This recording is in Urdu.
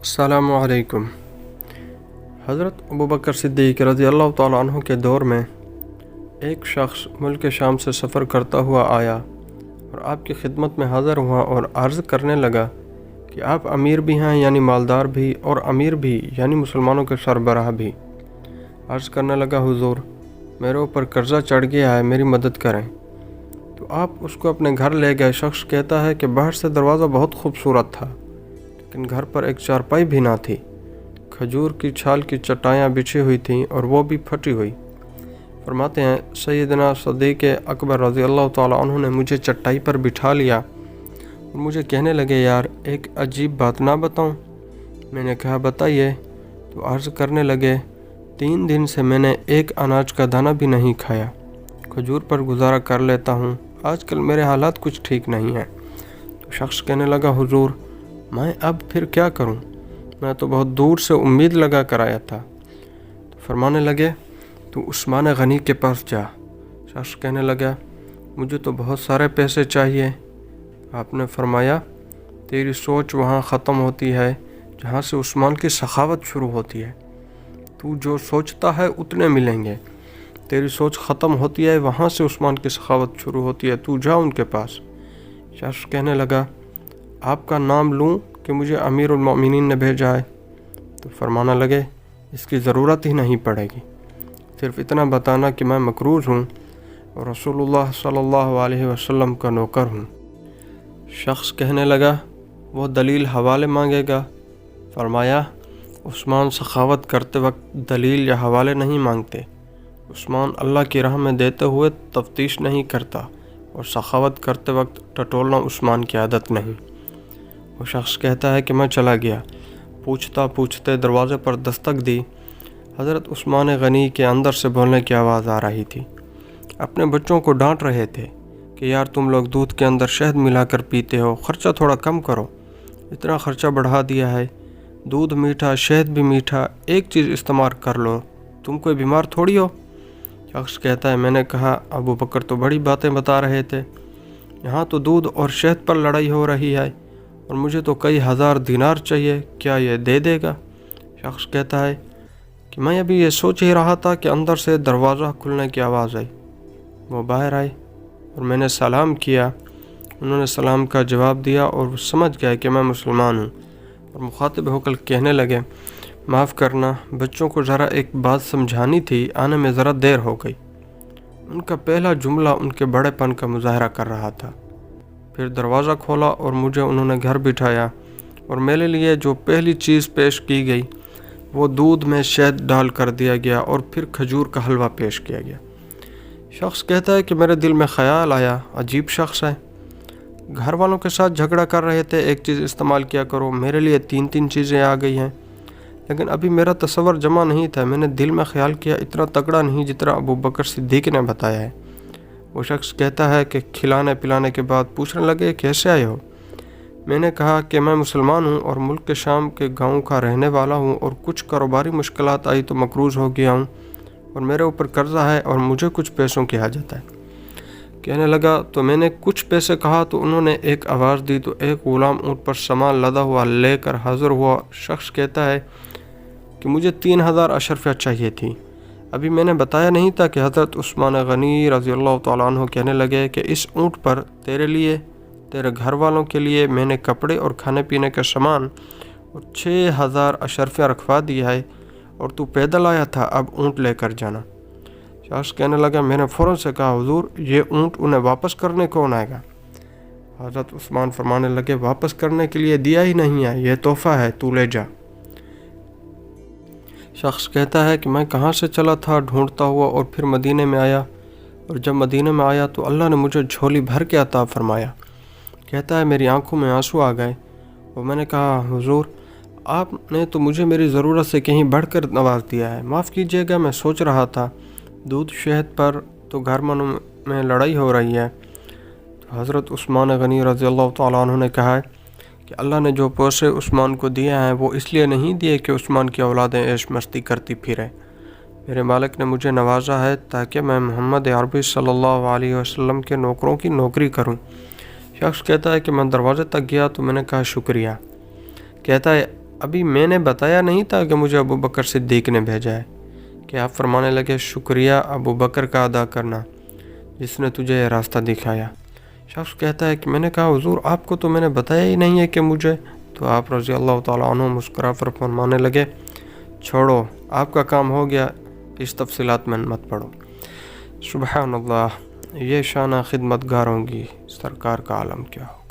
السلام علیکم۔ حضرت ابوبکر صدیق رضی اللہ تعالیٰ عنہ کے دور میں ایک شخص ملک شام سے سفر کرتا ہوا آیا اور آپ کی خدمت میں حاضر ہوا اور عرض کرنے لگا کہ آپ امیر بھی ہیں یعنی مالدار بھی، اور امیر بھی یعنی مسلمانوں کے سربراہ بھی۔ عرض کرنے لگا، حضور میرے اوپر قرضہ چڑھ گیا ہے، میری مدد کریں۔ تو آپ اس کو اپنے گھر لے گئے۔ شخص کہتا ہے کہ باہر سے دروازہ بہت خوبصورت تھا، لیکن گھر پر ایک چارپائی بھی نہ تھی۔ کھجور کی چھال کی چٹائیاں بچھی ہوئی تھیں اور وہ بھی پھٹی ہوئی۔ فرماتے ہیں سیدنا صدیق اکبر رضی اللہ تعالیٰ عنہ نے مجھے چٹائی پر بٹھا لیا اور مجھے کہنے لگے، یار ایک عجیب بات نہ بتاؤں؟ میں نے کہا بتائیے۔ تو عرض کرنے لگے، 3 دن سے میں نے ایک اناج کا دانہ بھی نہیں کھایا، کھجور پر گزارا کر لیتا ہوں، آج کل میرے حالات کچھ ٹھیک نہیں ہیں۔ تو شخص کہنے لگا، حضور میں اب پھر کیا کروں؟ میں تو بہت دور سے امید لگا کر آیا تھا۔ تو فرمانے لگے، تو عثمان غنی کے پاس جا۔ شخص کہنے لگا، مجھے تو بہت سارے پیسے چاہیے۔ آپ نے فرمایا، تیری سوچ وہاں ختم ہوتی ہے جہاں سے عثمان کی سخاوت شروع ہوتی ہے۔ تو جو سوچتا ہے اتنے ملیں گے۔ تیری سوچ ختم ہوتی ہے وہاں سے عثمان کی سخاوت شروع ہوتی ہے، تو جا ان کے پاس۔ شخص کہنے لگا، آپ کا نام لوں کہ مجھے امیر المؤمنین نے بھیجا ہے؟ تو فرمانا لگے، اس کی ضرورت ہی نہیں پڑے گی، صرف اتنا بتانا کہ میں مقروض ہوں اور رسول اللہ صلی اللہ علیہ وسلم کا نوکر ہوں۔ شخص کہنے لگا، وہ دلیل حوالے مانگے گا؟ فرمایا، عثمان سخاوت کرتے وقت دلیل یا حوالے نہیں مانگتے۔ عثمان اللہ کی راہ میں دیتے ہوئے تفتیش نہیں کرتا، اور سخاوت کرتے وقت ٹٹولنا عثمان کی عادت نہیں۔ وہ شخص کہتا ہے کہ میں چلا گیا، پوچھتا پوچھتے دروازے پر دستک دی۔ حضرت عثمان غنی کے اندر سے بولنے کی آواز آ رہی تھی۔ اپنے بچوں کو ڈانٹ رہے تھے کہ یار تم لوگ دودھ کے اندر شہد ملا کر پیتے ہو، خرچہ تھوڑا کم کرو، اتنا خرچہ بڑھا دیا ہے، دودھ میٹھا شہد بھی میٹھا، ایک چیز استعمال کر لو، تم کوئی بیمار تھوڑی ہو۔ شخص کہتا ہے، میں نے کہا ابو بکر تو بڑی باتیں بتا رہے تھے، یہاں تو دودھ اور شہد پر لڑائی ہو رہی ہے، اور مجھے تو کئی ہزار دینار چاہیے، کیا یہ دے دے گا؟ شخص کہتا ہے کہ میں ابھی یہ سوچ ہی رہا تھا کہ اندر سے دروازہ کھلنے کی آواز آئی۔ وہ باہر آئے اور میں نے سلام کیا، انہوں نے سلام کا جواب دیا اور وہ سمجھ گئے کہ میں مسلمان ہوں، اور مخاطب ہو کر کہنے لگے، معاف کرنا، بچوں کو ذرا ایک بات سمجھانی تھی، آنے میں ذرا دیر ہو گئی۔ ان کا پہلا جملہ ان کے بڑے پن کا مظاہرہ کر رہا تھا۔ پھر دروازہ کھولا اور مجھے انہوں نے گھر بٹھایا، اور میرے لیے جو پہلی چیز پیش کی گئی وہ دودھ میں شہد ڈال کر دیا گیا، اور پھر کھجور کا حلوہ پیش کیا گیا۔ شخص کہتا ہے کہ میرے دل میں خیال آیا، عجیب شخص ہے، گھر والوں کے ساتھ جھگڑا کر رہے تھے، ایک چیز استعمال کیا کرو، میرے لیے 3 چیزیں آ گئی ہیں، لیکن ابھی میرا تصور جمع نہیں تھا، میں نے دل میں خیال کیا اتنا تگڑا نہیں جتنا ابو بکر صدیق نے بتایا ہے۔ وہ شخص کہتا ہے کہ کھلانے پلانے کے بعد پوچھنے لگے، کیسے آئے ہو؟ میں نے کہا کہ میں مسلمان ہوں اور ملک کے شام کے گاؤں کا رہنے والا ہوں، اور کچھ کاروباری مشکلات آئی تو مقروض ہو گیا ہوں، اور میرے اوپر قرضہ ہے اور مجھے کچھ پیسوں کی حاجت ہے۔ کہنے لگا، تو میں نے کچھ پیسے کہا تو انہوں نے ایک آواز دی تو ایک غلام اونٹ پر سامان لدا ہوا لے کر حاضر ہوا۔ شخص کہتا ہے کہ مجھے 3000 اشرفیہ چاہیے تھی۔ ابھی میں نے بتایا نہیں تھا کہ حضرت عثمان غنی رضی اللہ تعالیٰ عنہ کہنے لگے کہ اس اونٹ پر تیرے لیے، تیرے گھر والوں کے لیے میں نے کپڑے اور کھانے پینے کا سامان اور 6000 اشرفیہ رکھوا دیا ہے، اور تو پیدل آیا تھا، اب اونٹ لے کر جانا۔ شخص کہنے لگا، میں نے فوراً سے کہا، حضور یہ اونٹ انہیں واپس کرنے کون آئے گا؟ حضرت عثمان فرمانے لگے، واپس کرنے کے لیے دیا ہی نہیں ہے، یہ تحفہ ہے، تو لے جا۔ شخص کہتا ہے کہ میں کہاں سے چلا تھا ڈھونڈتا ہوا، اور پھر مدینے میں آیا، اور جب مدینے میں آیا تو اللہ نے مجھے جھولی بھر کے عطا فرمایا۔ کہتا ہے میری آنکھوں میں آنسو آ گئے، اور میں نے کہا، حضور آپ نے تو مجھے میری ضرورت سے کہیں بڑھ کر نواز دیا ہے، معاف کیجیے گا، میں سوچ رہا تھا دودھ شہد پر تو گھر میں لڑائی ہو رہی ہے۔ تو حضرت عثمان غنی رضی اللہ تعالیٰ عنہ نے کہا کہ اللہ نے جو پیسے عثمان کو دیے ہیں وہ اس لیے نہیں دیے کہ عثمان کی اولادیں عیش مستی کرتی پھریں، میرے مالک نے مجھے نوازا ہے تاکہ میں محمد عربی صلی اللہ علیہ وسلم کے نوکروں کی نوکری کروں۔ شخص کہتا ہے کہ میں دروازے تک گیا تو میں نے کہا، شکریہ۔ کہتا ہے، ابھی میں نے بتایا نہیں تھا کہ مجھے ابو بکر صدیق نے بھیجا ہے؟ کہ آپ فرمانے لگے شکریہ ابو بکر کا ادا کرنا جس نے تجھے یہ راستہ دکھایا۔ شخص کہتا ہے کہ میں نے کہا حضور آپ کو تو میں نے بتایا ہی نہیں ہے کہ مجھے، تو آپ رضی اللہ تعالیٰ عنہ مسکرا کر فرمانے لگے چھوڑو آپ کا کام ہو گیا، اس تفصیلات میں مت پڑو۔ سبحان اللہ، یہ شانہ خدمت گاروں کی سرکار کا عالم کیا ہو۔